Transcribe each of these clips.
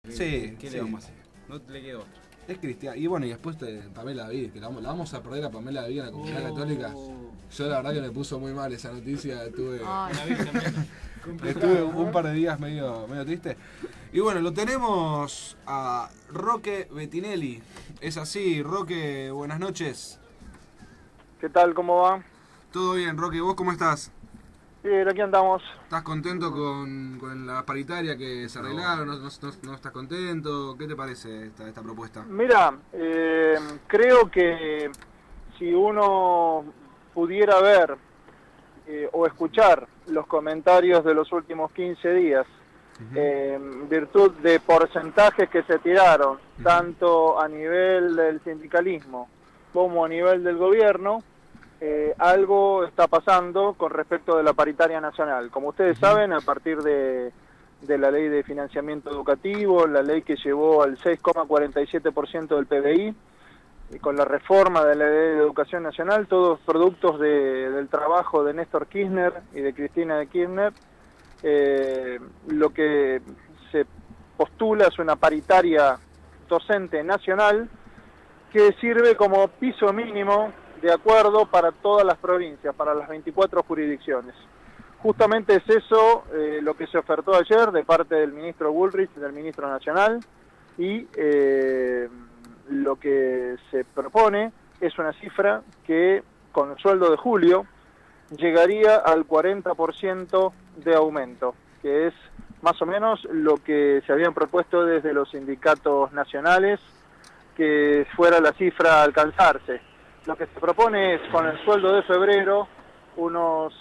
Sí, ¿Qué sí. le vamos a hacer? No le queda otra. Es cristiana. Y bueno, y después Pamela David, que la vamos a perder a Pamela David en la comunidad católica. Yo la verdad que me puso muy mal esa noticia. Estuve un par de días medio triste. Y bueno, lo tenemos a Roque Bettinelli. Es así, Roque, buenas noches. ¿Qué tal? ¿Cómo va? Todo bien, Roque, ¿vos cómo estás? Bien, aquí andamos. ¿Estás contento con la paritaria que se arreglaron? ¿No estás contento? ¿Qué te parece esta propuesta? Mira, creo que si uno pudiera ver o escuchar los comentarios de los últimos 15 días, en virtud de porcentajes que se tiraron, tanto a nivel del sindicalismo como a nivel del gobierno, algo está pasando con respecto de la paritaria nacional. Como ustedes saben, a partir de la ley de financiamiento educativo, la ley que llevó al 6,47% del PBI, y con la reforma de la ley de educación nacional, todos productos del trabajo de Néstor Kirchner y de Cristina de Kirchner, lo que se postula es una paritaria docente nacional que sirve como piso mínimo de acuerdo para todas las provincias, para las 24 jurisdicciones. Justamente es eso lo que se ofertó ayer de parte del ministro Bullrich, del ministro nacional, y lo que se propone es una cifra que con el sueldo de julio llegaría al 40% de aumento, que es más o menos lo que se habían propuesto desde los sindicatos nacionales, que fuera la cifra a alcanzarse. Lo que se propone es, con el sueldo de febrero, unos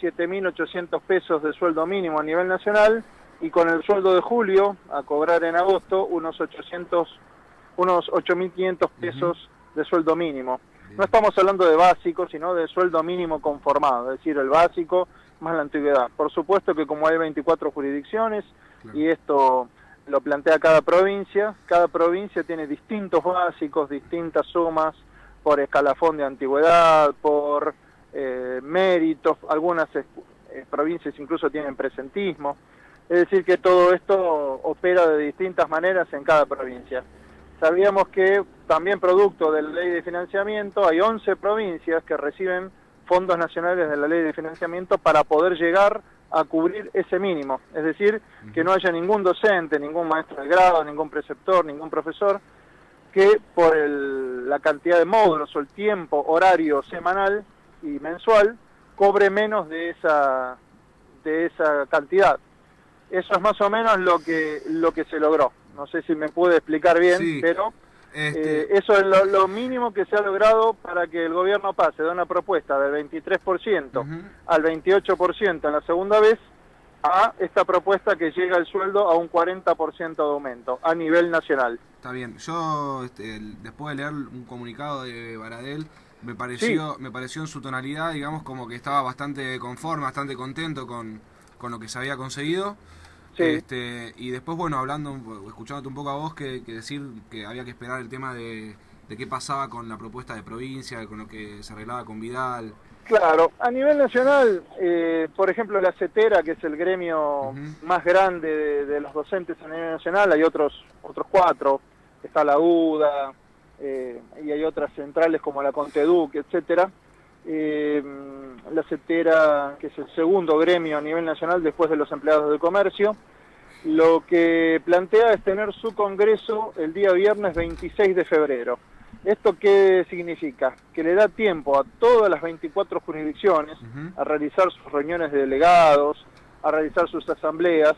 7.800 pesos de sueldo mínimo a nivel nacional, y con el sueldo de julio, a cobrar en agosto, unos 8.500 pesos de sueldo mínimo. No estamos hablando de básico, sino de sueldo mínimo conformado, es decir, el básico más la antigüedad. Por supuesto que como hay 24 jurisdicciones, y esto lo plantea cada provincia tiene distintos básicos, distintas sumas, por escalafón de antigüedad, por méritos, algunas provincias incluso tienen presentismo, es decir que todo esto opera de distintas maneras en cada provincia. Sabíamos que también producto de la ley de financiamiento hay 11 provincias que reciben fondos nacionales de la ley de financiamiento para poder llegar a cubrir ese mínimo, es decir, que no haya ningún docente, ningún maestro de grado, ningún preceptor, ningún profesor que por la cantidad de módulos o el tiempo horario semanal y mensual cobre menos de esa cantidad. Eso es más o menos lo que se logró. No sé si me pude explicar bien, sí, pero eso es lo mínimo que se ha logrado para que el gobierno pase de una propuesta del 23% al 28% en la segunda vez, a esta propuesta que llega el sueldo a un 40% de aumento a nivel nacional. Está bien. Yo, después de leer un comunicado de Baradel, me pareció en su tonalidad, digamos, como que estaba bastante conforme, bastante contento con lo que se había conseguido. Sí. Y después, bueno, escuchándote un poco a vos, que decir que había que esperar el tema de qué pasaba con la propuesta de provincia, con lo que se arreglaba con Vidal. Claro, a nivel nacional, por ejemplo, la CETERA, que es el gremio más grande de los docentes a nivel nacional, hay otros 4, está la UDA, y hay otras centrales como la Conteduc, etcétera. La CETERA, que es el segundo gremio a nivel nacional después de los empleados del comercio, lo que plantea es tener su congreso el día viernes 26 de febrero. ¿Esto qué significa? Que le da tiempo a todas las 24 jurisdicciones a realizar sus reuniones de delegados, a realizar sus asambleas,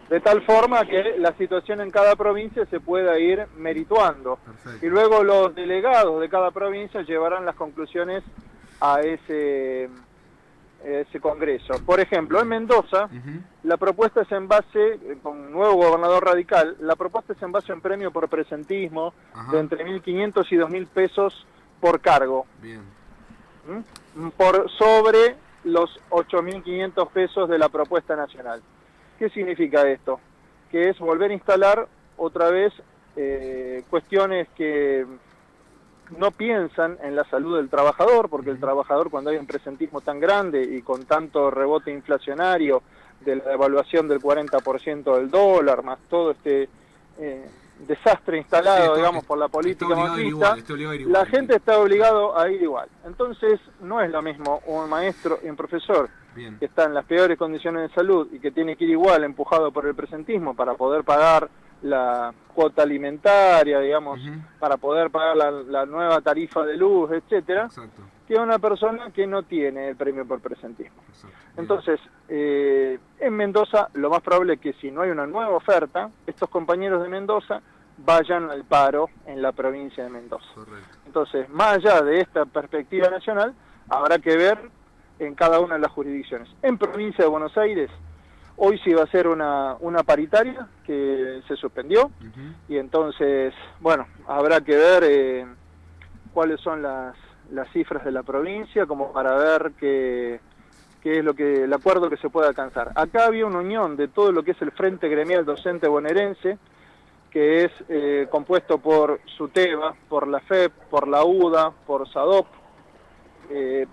de tal forma que la situación en cada provincia se pueda ir merituando. Perfecto. Y luego los delegados de cada provincia llevarán las conclusiones a ese congreso. Por ejemplo, en Mendoza, la propuesta es en base, con un nuevo gobernador radical, la propuesta es en base a un premio por presentismo de entre 1.500 y 2.000 pesos por cargo. Bien. Por sobre los 8.500 pesos de la propuesta nacional. ¿Qué significa esto? Que es volver a instalar otra vez cuestiones que no piensan en la salud del trabajador, porque el trabajador, cuando hay un presentismo tan grande y con tanto rebote inflacionario de la devaluación del 40% del dólar, más todo este desastre instalado, Sí, digamos, por la política macrista, igual. la gente está obligado a ir igual. Entonces, no es lo mismo un maestro y un profesor Bien. que está en las peores condiciones de salud y que tiene que ir igual empujado por el presentismo para poder pagar la cuota alimentaria, digamos, para poder pagar la nueva tarifa de luz, etcétera, Exacto. que una persona que no tiene el premio por presentismo. Exacto. Entonces, en Mendoza, lo más probable es que si no hay una nueva oferta, estos compañeros de Mendoza vayan al paro en la provincia de Mendoza. Correcto. Entonces, más allá de esta perspectiva nacional, habrá que ver en cada una de las jurisdicciones. En provincia de Buenos Aires, hoy sí va a ser una paritaria que se suspendió, y entonces, bueno, habrá que ver cuáles son las cifras de la provincia, como para ver qué es el acuerdo que se puede alcanzar. Acá había una unión de todo lo que es el Frente Gremial Docente Bonaerense, que es compuesto por SUTEBA, por la FEP, por la UDA, por SADOP, que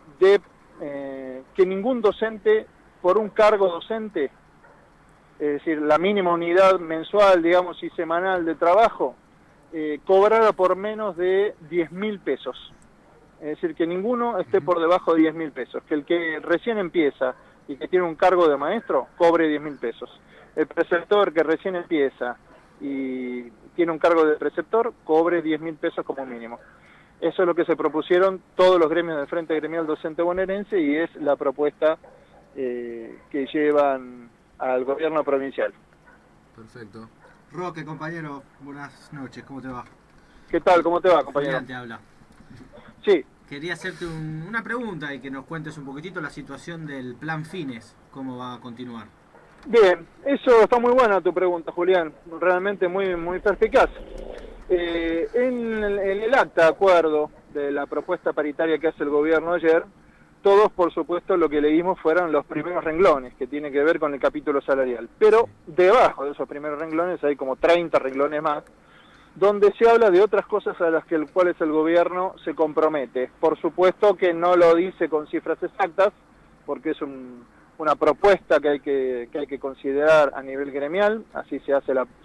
ningún docente, por un cargo docente, es decir, la mínima unidad mensual, digamos, y semanal de trabajo, cobrara por menos de 10.000 pesos. Es decir, que ninguno esté por debajo de 10.000 pesos. Que el que recién empieza y que tiene un cargo de maestro, cobre 10.000 pesos. El preceptor que recién empieza y tiene un cargo de preceptor, cobre 10.000 pesos como mínimo. Eso es lo que se propusieron todos los gremios del Frente Gremial Docente Bonaerense y es la propuesta que llevan al gobierno provincial. Perfecto. Roque, compañero, buenas noches, ¿cómo te va? ¿Qué tal? ¿Cómo te va, compañero? Julián te habla. Sí. Quería hacerte una pregunta y que nos cuentes un poquitito la situación del plan Fines, cómo va a continuar. Bien, eso está muy buena tu pregunta, Julián, realmente muy perspicaz. En el acta de acuerdo de la propuesta paritaria que hace el gobierno ayer, todos, por supuesto, lo que leímos fueron los primeros renglones, que tiene que ver con el capítulo salarial. Pero debajo de esos primeros renglones hay como 30 renglones más, donde se habla de otras cosas a las cuales el gobierno se compromete. Por supuesto que no lo dice con cifras exactas, porque es una propuesta que hay que considerar a nivel gremial, así se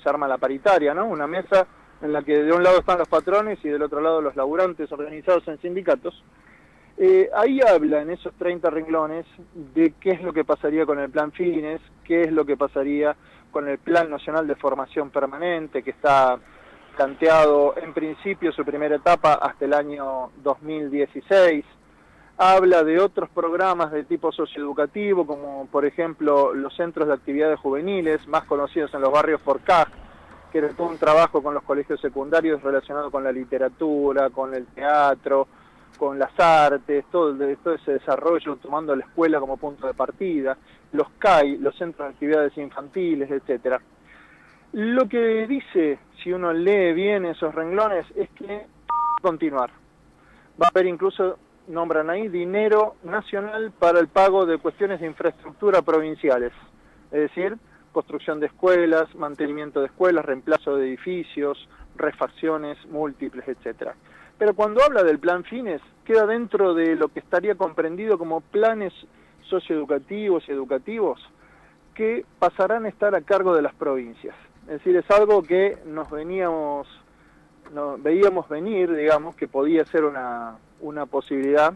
arma la paritaria, ¿no? Una mesa en la que de un lado están los patrones y del otro lado los laburantes organizados en sindicatos. Ahí habla en esos 30 renglones de qué es lo que pasaría con el plan Fines, qué es lo que pasaría con el Plan Nacional de Formación Permanente, que está planteado en principio su primera etapa hasta el año 2016. Habla de otros programas de tipo socioeducativo, como por ejemplo los centros de actividades juveniles, más conocidos en los barrios por CAG, que era todo un trabajo con los colegios secundarios relacionado con la literatura, con el teatro, con las artes, todo ese desarrollo, tomando la escuela como punto de partida, los CAI, los centros de actividades infantiles, etcétera. Lo que dice, si uno lee bien esos renglones, es que va a continuar. Va a haber incluso, nombran ahí, dinero nacional para el pago de cuestiones de infraestructura provinciales. Es decir, construcción de escuelas, mantenimiento de escuelas, reemplazo de edificios, refacciones múltiples, etcétera. Pero cuando habla del plan Fines, queda dentro de lo que estaría comprendido como planes socioeducativos y educativos que pasarán a estar a cargo de las provincias. Es decir, es algo que veíamos venir, digamos, que podía ser una posibilidad.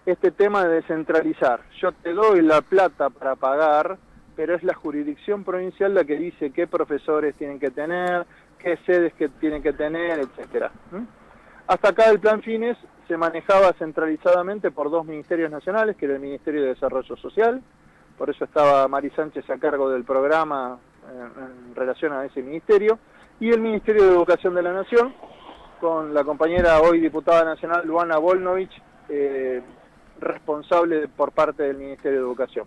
Este tema de descentralizar. Yo te doy la plata para pagar, pero es la jurisdicción provincial la que dice qué profesores tienen que tener, qué sedes que tienen que tener, etcétera. Hasta acá el plan Fines se manejaba centralizadamente por dos ministerios nacionales, que era el Ministerio de Desarrollo Social, por eso estaba Mari Sánchez a cargo del programa en relación a ese ministerio, y el Ministerio de Educación de la Nación, con la compañera hoy diputada nacional Luana Volnovich, responsable por parte del Ministerio de Educación.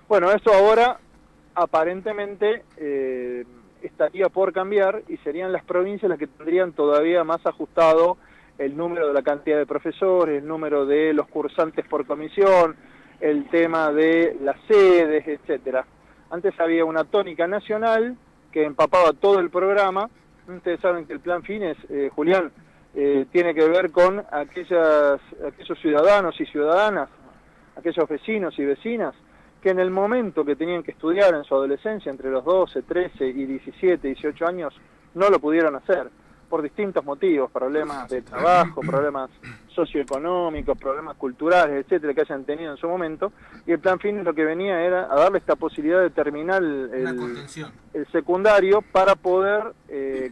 Bueno, eso ahora aparentemente estaría por cambiar y serían las provincias las que tendrían todavía más ajustado el número de la cantidad de profesores, el número de los cursantes por comisión, el tema de las sedes, etcétera. Antes había una tónica nacional que empapaba todo el programa. Ustedes saben que el plan Fines, Julián, tiene que ver con aquellos ciudadanos y ciudadanas, aquellos vecinos y vecinas, que en el momento que tenían que estudiar en su adolescencia, entre los 12, 13 y 17, 18 años, no lo pudieron hacer por distintos motivos, problemas de trabajo, problemas socioeconómicos, problemas culturales, etcétera, que hayan tenido en su momento, y el Plan Fines lo que venía era a darle esta posibilidad de terminar el secundario para poder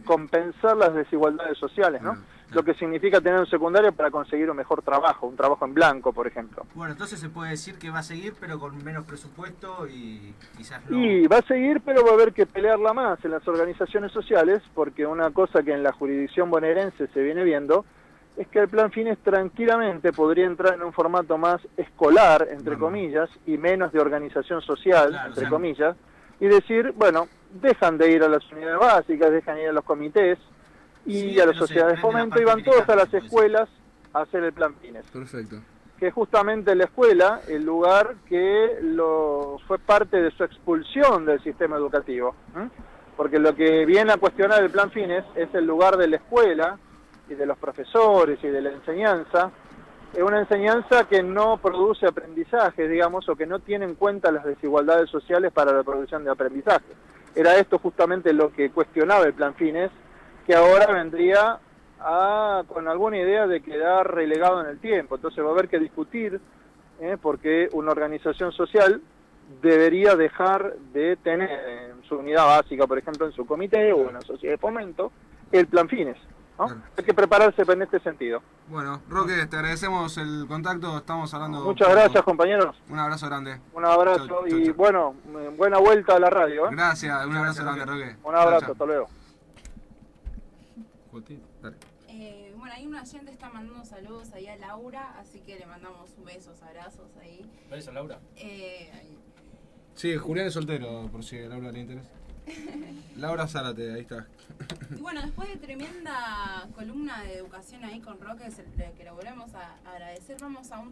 compensar las desigualdades sociales, ¿no? Lo que significa tener un secundario para conseguir un mejor trabajo, un trabajo en blanco, por ejemplo. Bueno, entonces se puede decir que va a seguir, pero con menos presupuesto y quizás no... Y va a seguir, pero va a haber que pelearla más en las organizaciones sociales, porque una cosa que en la jurisdicción bonaerense se viene viendo es que el Plan Fines tranquilamente podría entrar en un formato más escolar, entre comillas, y menos de organización social, entre comillas, y decir, bueno, dejan de ir a las unidades básicas, dejan de ir a los comités, y a las sociedades de fomento, y van todos a las escuelas a hacer el Plan Fines. Perfecto. Que es justamente la escuela el lugar que fue parte de su expulsión del sistema educativo. Porque lo que viene a cuestionar el Plan Fines es el lugar de la escuela y de los profesores y de la enseñanza. Es una enseñanza que no produce aprendizaje, digamos, o que no tiene en cuenta las desigualdades sociales para la producción de aprendizaje. Era esto justamente lo que cuestionaba el Plan Fines, que ahora vendría con alguna idea de quedar relegado en el tiempo. Entonces va a haber que discutir, porque una organización social debería dejar de tener en su unidad básica, por ejemplo, en su comité o en una sociedad de fomento, el Plan Fines, ¿no? Claro. Hay que prepararse en este sentido. Bueno, Roque, te agradecemos el contacto, estamos hablando... Muchas gracias, compañeros. Un abrazo grande. Un abrazo y bueno, buena vuelta a la radio. Gracias, un abrazo grande, Roque. Un abrazo, hasta luego. Bueno, ahí una oyente está mandando saludos ahí a Laura, así que le mandamos besos, abrazos ahí. ¿Besos, Laura? Sí, Julián es soltero, por si a Laura le interesa. Laura Zárate, ahí está. Y bueno, después de tremenda columna de educación ahí con Roque, que le volvemos a agradecer, vamos a un